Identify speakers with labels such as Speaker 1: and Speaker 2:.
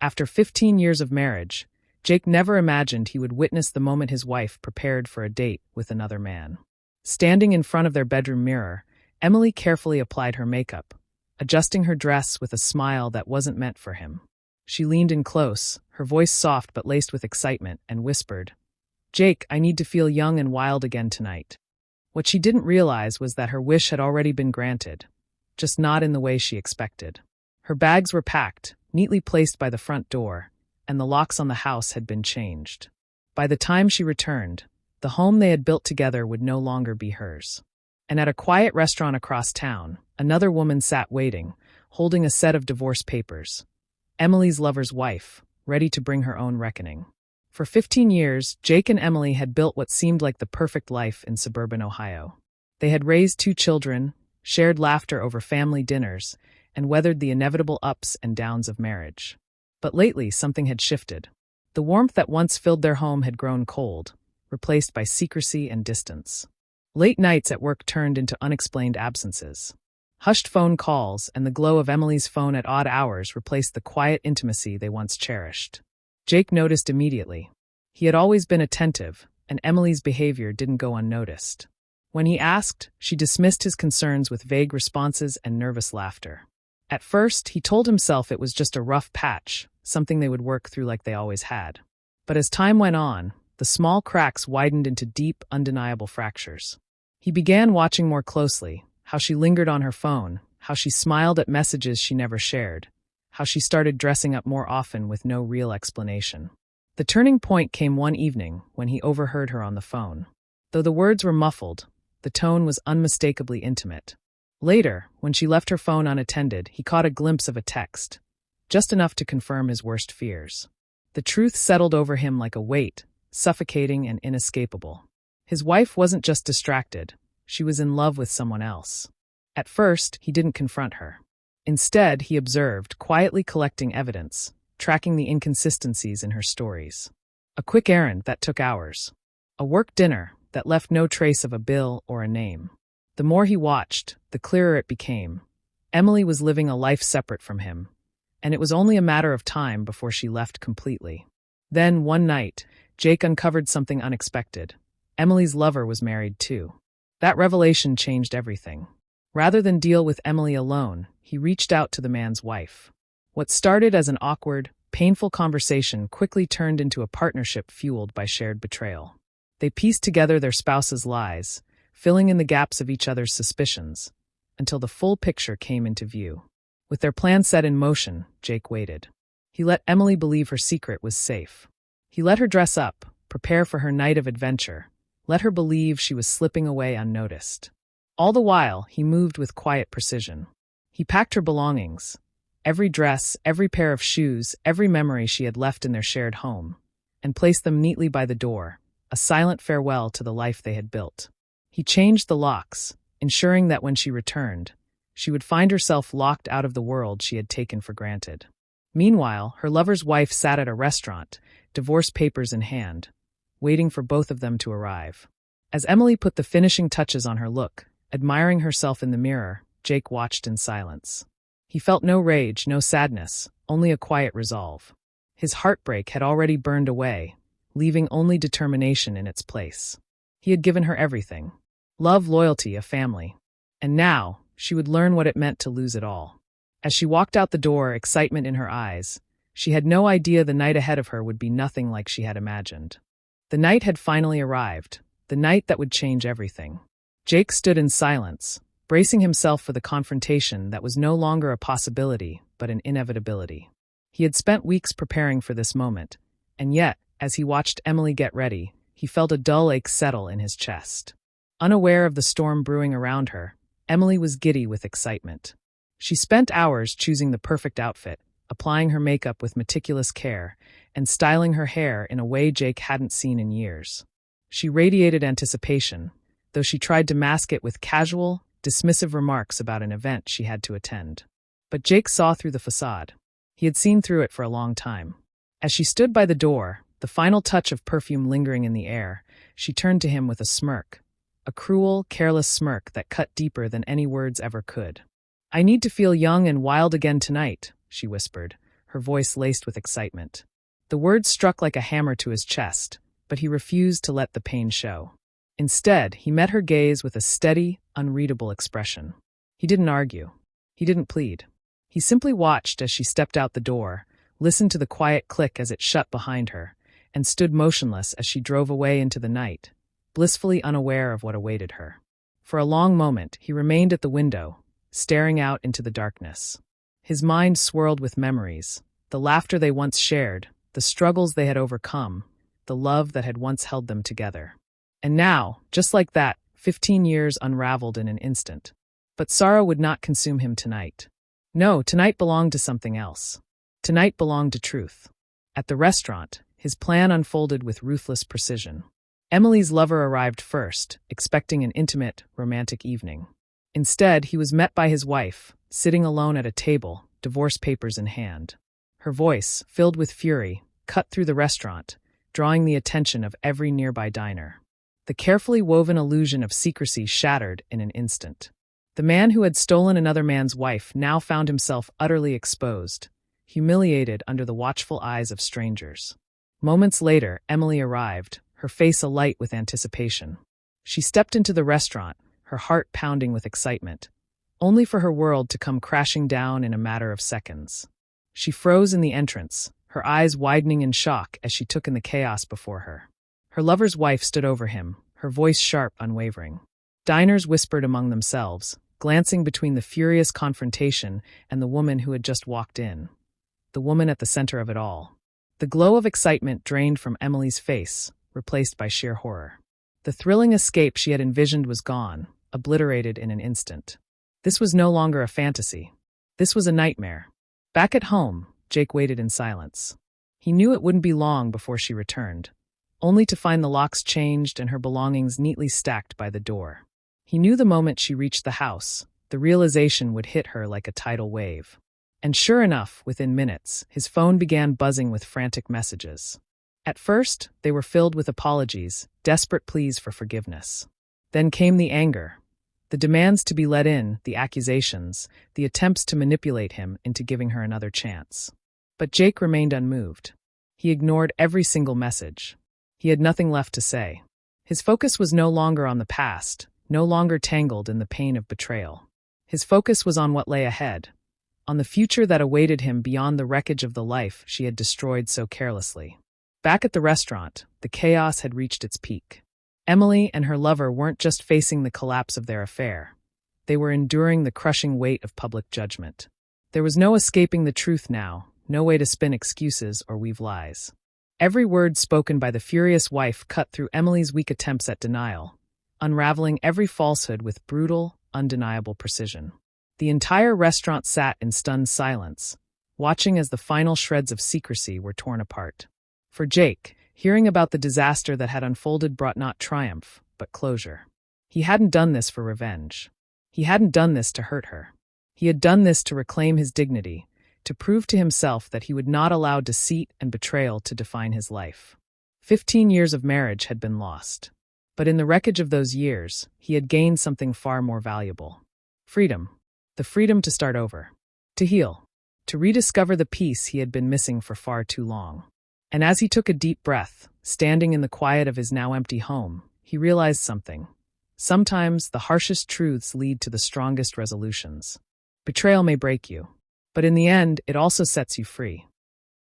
Speaker 1: After 15 years of marriage, Jake never imagined he would witness the moment his wife prepared for a date with another man. Standing in front of their bedroom mirror, Emily carefully applied her makeup, adjusting her dress with a smile that wasn't meant for him. She leaned in close, her voice soft but laced with excitement, and whispered, "Jake, I need to feel young and wild again tonight." What she didn't realize was that her wish had already been granted, just not in the way she expected. Her bags were packed, neatly placed by the front door, and the locks on the house had been changed. By the time she returned, the home they had built together would no longer be hers. And at a quiet restaurant across town, another woman sat waiting, holding a set of divorce papers. Emily's lover's wife, ready to bring her own reckoning. For 15 years, Jake and Emily had built what seemed like the perfect life in suburban Ohio. They had raised 2 children, shared laughter over family dinners, and weathered the inevitable ups and downs of marriage. But lately, something had shifted. The warmth that once filled their home had grown cold, replaced by secrecy and distance. Late nights at work turned into unexplained absences. Hushed phone calls and the glow of Emily's phone at odd hours replaced the quiet intimacy they once cherished. Jake noticed immediately. He had always been attentive, and Emily's behavior didn't go unnoticed. When he asked, she dismissed his concerns with vague responses and nervous laughter. At first, he told himself it was just a rough patch, something they would work through like they always had. But as time went on, the small cracks widened into deep, undeniable fractures. He began watching more closely, how she lingered on her phone, how she smiled at messages she never shared, how she started dressing up more often with no real explanation. The turning point came one evening when he overheard her on the phone. Though the words were muffled, the tone was unmistakably intimate. Later, when she left her phone unattended, he caught a glimpse of a text, just enough to confirm his worst fears. The truth settled over him like a weight, suffocating and inescapable. His wife wasn't just distracted, she was in love with someone else. At first, he didn't confront her. Instead, he observed, quietly collecting evidence, tracking the inconsistencies in her stories. A quick errand that took hours. A work dinner that left no trace of a bill or a name. The more he watched, the clearer it became. Emily was living a life separate from him, and it was only a matter of time before she left completely. Then, one night, Jake uncovered something unexpected. Emily's lover was married too. That revelation changed everything. Rather than deal with Emily alone, he reached out to the man's wife. What started as an awkward, painful conversation quickly turned into a partnership fueled by shared betrayal. They pieced together their spouses' lies, filling in the gaps of each other's suspicions, until the full picture came into view. With their plan set in motion, Jake waited. He let Emily believe her secret was safe. He let her dress up, prepare for her night of adventure, let her believe she was slipping away unnoticed. All the while, he moved with quiet precision. He packed her belongings, every dress, every pair of shoes, every memory she had left in their shared home, and placed them neatly by the door, a silent farewell to the life they had built. He changed the locks, ensuring that when she returned, she would find herself locked out of the world she had taken for granted. Meanwhile, her lover's wife sat at a restaurant, divorce papers in hand, waiting for both of them to arrive. As Emily put the finishing touches on her look, admiring herself in the mirror, Jake watched in silence. He felt no rage, no sadness, only a quiet resolve. His heartbreak had already burned away, leaving only determination in its place. He had given her everything. Love, loyalty, a family. And now, she would learn what it meant to lose it all. As she walked out the door, excitement in her eyes, she had no idea the night ahead of her would be nothing like she had imagined. The night had finally arrived, the night that would change everything. Jake stood in silence, bracing himself for the confrontation that was no longer a possibility, but an inevitability. He had spent weeks preparing for this moment, and yet, as he watched Emily get ready, he felt a dull ache settle in his chest. Unaware of the storm brewing around her, Emily was giddy with excitement. She spent hours choosing the perfect outfit, applying her makeup with meticulous care, and styling her hair in a way Jake hadn't seen in years. She radiated anticipation, though she tried to mask it with casual, dismissive remarks about an event she had to attend. But Jake saw through the facade. He had seen through it for a long time. As she stood by the door, the final touch of perfume lingering in the air, she turned to him with a smirk. A cruel, careless smirk that cut deeper than any words ever could. "I need to feel young and wild again tonight," she whispered, her voice laced with excitement. The words struck like a hammer to his chest, but he refused to let the pain show. Instead, he met her gaze with a steady, unreadable expression. He didn't argue. He didn't plead. He simply watched as she stepped out the door, listened to the quiet click as it shut behind her, and stood motionless as she drove away into the night, blissfully unaware of what awaited her. For a long moment, he remained at the window, staring out into the darkness. His mind swirled with memories, the laughter they once shared, the struggles they had overcome, the love that had once held them together. And now, just like that, 15 years unraveled in an instant. But sorrow would not consume him tonight. No, tonight belonged to something else. Tonight belonged to truth. At the restaurant, his plan unfolded with ruthless precision. Emily's lover arrived first, expecting an intimate, romantic evening. Instead, he was met by his wife, sitting alone at a table, divorce papers in hand. Her voice, filled with fury, cut through the restaurant, drawing the attention of every nearby diner. The carefully woven illusion of secrecy shattered in an instant. The man who had stolen another man's wife now found himself utterly exposed, humiliated under the watchful eyes of strangers. Moments later, Emily arrived, her face alight with anticipation. She stepped into the restaurant, her heart pounding with excitement, only for her world to come crashing down in a matter of seconds. She froze in the entrance, her eyes widening in shock as she took in the chaos before her. Her lover's wife stood over him, her voice sharp, unwavering. Diners whispered among themselves, glancing between the furious confrontation and the woman who had just walked in. The woman at the center of it all. The glow of excitement drained from Emily's face, replaced by sheer horror. The thrilling escape she had envisioned was gone, obliterated in an instant. This was no longer a fantasy. This was a nightmare. Back at home, Jake waited in silence. He knew it wouldn't be long before she returned, only to find the locks changed and her belongings neatly stacked by the door. He knew the moment she reached the house, the realization would hit her like a tidal wave. And sure enough, within minutes, his phone began buzzing with frantic messages. At first, they were filled with apologies, desperate pleas for forgiveness. Then came the anger. The demands to be let in, the accusations, the attempts to manipulate him into giving her another chance. But Jake remained unmoved. He ignored every single message. He had nothing left to say. His focus was no longer on the past, no longer tangled in the pain of betrayal. His focus was on what lay ahead, on the future that awaited him beyond the wreckage of the life she had destroyed so carelessly. Back at the restaurant, the chaos had reached its peak. Emily and her lover weren't just facing the collapse of their affair. They were enduring the crushing weight of public judgment. There was no escaping the truth now, no way to spin excuses or weave lies. Every word spoken by the furious wife cut through Emily's weak attempts at denial, unraveling every falsehood with brutal, undeniable precision. The entire restaurant sat in stunned silence, watching as the final shreds of secrecy were torn apart. For Jake, hearing about the disaster that had unfolded brought not triumph, but closure. He hadn't done this for revenge. He hadn't done this to hurt her. He had done this to reclaim his dignity, to prove to himself that he would not allow deceit and betrayal to define his life. 15 years of marriage had been lost. But in the wreckage of those years, he had gained something far more valuable. Freedom. The freedom to start over. To heal. To rediscover the peace he had been missing for far too long. And as he took a deep breath, standing in the quiet of his now empty home, he realized something. Sometimes the harshest truths lead to the strongest resolutions. Betrayal may break you, but in the end, it also sets you free.